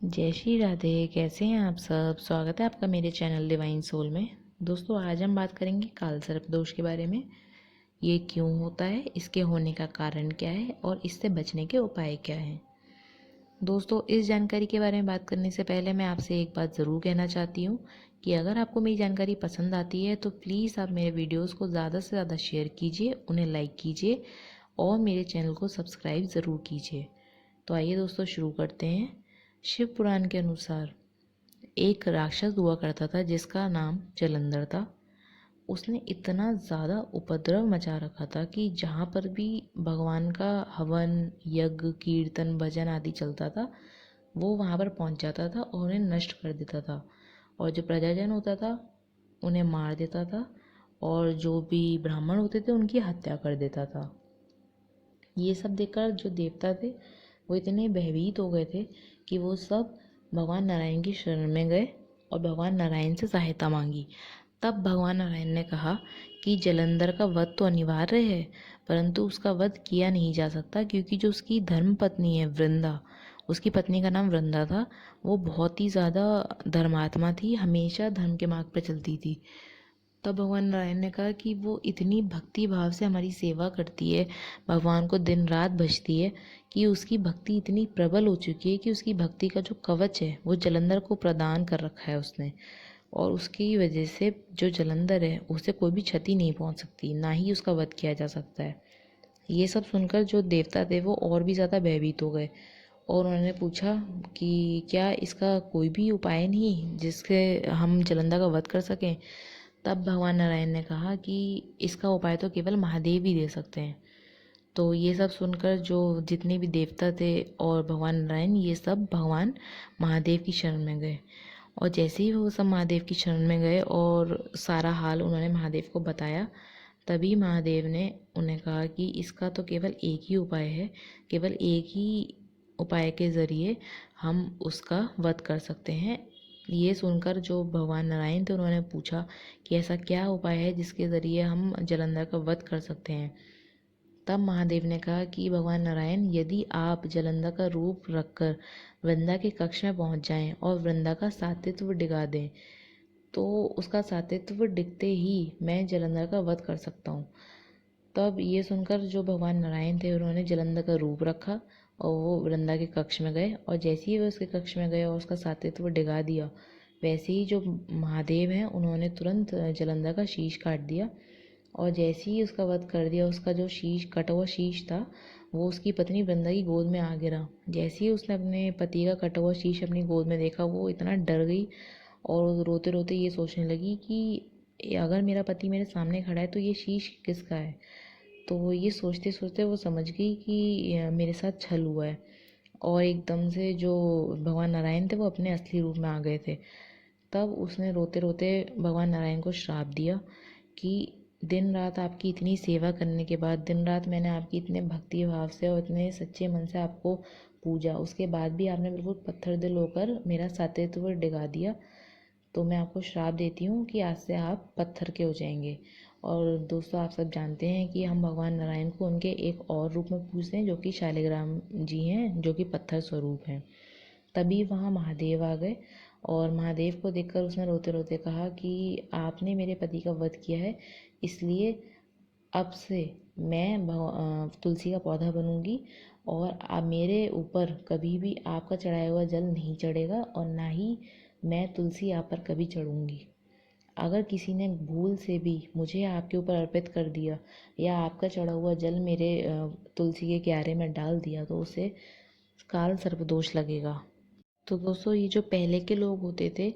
जय श्री राधे। कैसे हैं आप सब? स्वागत है आपका मेरे चैनल डिवाइन सोल में। दोस्तों, आज हम बात करेंगे काल सर्प दोष के बारे में। ये क्यों होता है, इसके होने का कारण क्या है और इससे बचने के उपाय क्या हैं। दोस्तों, इस जानकारी के बारे में बात करने से पहले मैं आपसे एक बात ज़रूर कहना चाहती हूँ कि अगर आपको मेरी जानकारी पसंद आती है तो प्लीज़ आप मेरे वीडियोज़ को ज़्यादा से ज़्यादा शेयर कीजिए, उन्हें लाइक कीजिए और मेरे चैनल को सब्सक्राइब ज़रूर कीजिए। तो आइए दोस्तों, शुरू करते हैं। शिव पुराण के अनुसार एक राक्षस हुआ करता था जिसका नाम जलंधर था। उसने इतना ज़्यादा उपद्रव मचा रखा था कि जहाँ पर भी भगवान का हवन, यज्ञ, कीर्तन, भजन आदि चलता था, वो वहाँ पर पहुँच जाता था और उन्हें नष्ट कर देता था। और जो प्रजाजन होता था उन्हें मार देता था और जो भी ब्राह्मण होते थे उनकी हत्या कर देता था। ये सब देखकर जो देवता थे वो इतने भयभीत हो गए थे कि वो सब भगवान नारायण की शरण में गए और भगवान नारायण से सहायता मांगी। तब भगवान नारायण ने कहा कि जलंधर का वध तो अनिवार्य है, परंतु उसका वध किया नहीं जा सकता क्योंकि जो उसकी धर्म पत्नी है वृंदा, उसकी पत्नी का नाम वृंदा था, वो बहुत ही ज़्यादा धर्मात्मा थी, हमेशा धर्म के मार्ग पर चलती थी। तब भगवान नारायण ने कहा कि वो इतनी भक्ति भाव से हमारी सेवा करती है, भगवान को दिन रात भजती है कि उसकी भक्ति इतनी प्रबल हो चुकी है कि उसकी भक्ति का जो कवच है वो जलंधर को प्रदान कर रखा है उसने। और उसकी वजह से जो जलंधर है उसे कोई भी क्षति नहीं पहुंच सकती, ना ही उसका वध किया जा सकता है। ये सब सुनकर जो देवता थे वो और भी ज़्यादा भयभीत हो गए और उन्होंने पूछा कि क्या इसका कोई भी उपाय नहीं जिससे हम जलंधर का वध कर सकें। तब भगवान नारायण ने कहा कि इसका उपाय तो केवल महादेव ही दे सकते हैं। तो ये सब सुनकर जो जितने भी देवता थे और भगवान नारायण, ये सब भगवान महादेव की शरण में गए। और जैसे ही वो सब महादेव की शरण में गए और सारा हाल उन्होंने महादेव को बताया, तभी महादेव ने उन्हें कहा कि इसका तो केवल एक ही उपाय है, केवल एक ही उपाय के ज़रिए हम उसका वध कर सकते हैं। ये सुनकर जो भगवान नारायण थे उन्होंने पूछा कि ऐसा क्या उपाय है जिसके ज़रिए हम जलंधर का वध कर सकते हैं। तब महादेव ने कहा कि भगवान नारायण, यदि आप जलंधर का रूप रखकर वृंदा के कक्ष में पहुंच जाएं और वृंदा का सातित्व डिगा दें तो उसका सातित्व दिखते ही मैं जलंधर का वध कर सकता हूँ। तब ये सुनकर जो भगवान नारायण थे उन्होंने जलंधर का रूप रखा और वो वृंदा के कक्ष में गए। और जैसे ही वे उसके कक्ष में गए और उसका सातित्व डिगा दिया, वैसे ही जो महादेव हैं उन्होंने तुरंत जलंधर का शीश काट दिया। और जैसे ही उसका वध कर दिया, उसका जो शीश कटा हुआ शीश था वो उसकी पत्नी वृंदा की गोद में आ गिरा। जैसे ही उसने अपने पति का कटा हुआ शीश अपनी गोद में देखा, वो इतना डर गई और रोते रोते ये सोचने लगी कि अगर मेरा पति मेरे सामने खड़ा है तो ये शीश किसका है। तो वो ये सोचते सोचते वो समझ गई कि मेरे साथ छल हुआ है। और एकदम से जो भगवान नारायण थे वो अपने असली रूप में आ गए थे। तब उसने रोते रोते भगवान नारायण को श्राप दिया कि दिन रात आपकी इतनी सेवा करने के बाद, दिन रात मैंने आपकी इतने भक्ति भाव से और इतने सच्चे मन से आपको पूजा, उसके बाद भी आपने बिल्कुल पत्थर दिल होकर मेरा सातित्व डिगा दिया। तो मैं आपको श्राप देती हूँ कि आज से आप पत्थर के हो जाएंगे। और दोस्तों, आप सब जानते हैं कि हम भगवान नारायण को उनके एक और रूप में पूजते हैं जो कि शालिग्राम जी हैं, जो कि पत्थर स्वरूप हैं। तभी वहाँ महादेव आ गए और महादेव को देखकर उसने रोते रोते कहा कि आपने मेरे पति का वध किया है, इसलिए अब से मैं तुलसी का पौधा बनूंगी और आप मेरे ऊपर कभी भी आपका चढ़ाया हुआ जल नहीं चढ़ेगा और ना ही मैं तुलसी आप पर कभी चढ़ूंगी। अगर किसी ने भूल से भी मुझे आपके ऊपर अर्पित कर दिया या आपका चढ़ा हुआ जल मेरे तुलसी के क्यारे में डाल दिया तो उसे काल सर्पदोष लगेगा। तो दोस्तों, ये जो पहले के लोग होते थे,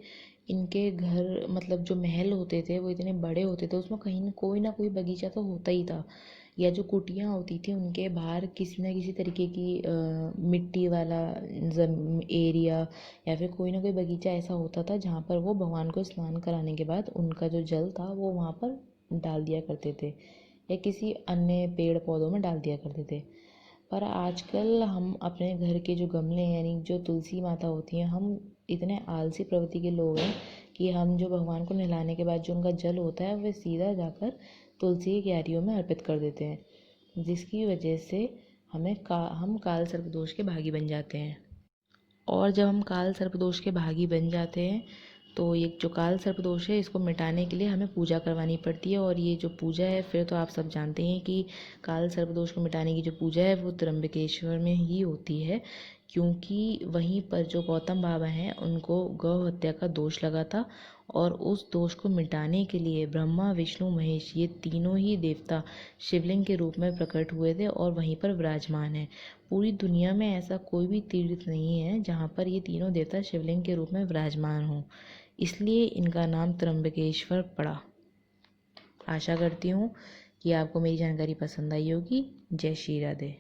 इनके घर मतलब जो महल होते थे वो इतने बड़े होते थे, उसमें कहीं ना कोई बगीचा तो होता ही था। या जो कुटियाँ होती थी उनके बाहर किसी ना किसी तरीके की मिट्टी वाला एरिया या फिर कोई ना कोई बगीचा ऐसा होता था जहाँ पर वो भगवान को स्नान कराने के बाद उनका जो जल था वो वहाँ पर डाल दिया करते थे या किसी अन्य पेड़ पौधों में डाल दिया करते थे। पर आजकल हम अपने घर के जो गमले हैं, यानी जो तुलसी माता होती हैं, हम इतने आलसी प्रवृत्ति के लोग हैं कि हम जो भगवान को नहलाने के बाद जो उनका जल होता है वह सीधा जाकर तुलसी की क्यारियों में अर्पित कर देते हैं, जिसकी वजह से हम काल सर्प दोष के भागी बन जाते हैं। और जब हम काल सर्पदोष के भागी बन जाते हैं तो ये जो काल सर्पदोष है इसको मिटाने के लिए हमें पूजा करवानी पड़ती है। और ये जो पूजा है फिर तो आप सब जानते हैं कि काल सर्पदोष को मिटाने की जो पूजा है वो त्र्यंबकेश्वर में ही होती है, क्योंकि वहीं पर जो गौतम बाबा हैं उनको गौ हत्या का दोष लगा था और उस दोष को मिटाने के लिए ब्रह्मा विष्णु महेश ये तीनों ही देवता शिवलिंग के रूप में प्रकट हुए थे और वहीं पर विराजमान है। पूरी दुनिया में ऐसा कोई भी तीर्थ नहीं है जहाँ पर ये तीनों देवता शिवलिंग के रूप में विराजमान हों, इसलिए इनका नाम त्र्यंबकेश्वर पड़ा। आशा करती हूँ कि आपको मेरी जानकारी पसंद आई होगी। जय श्री राधे।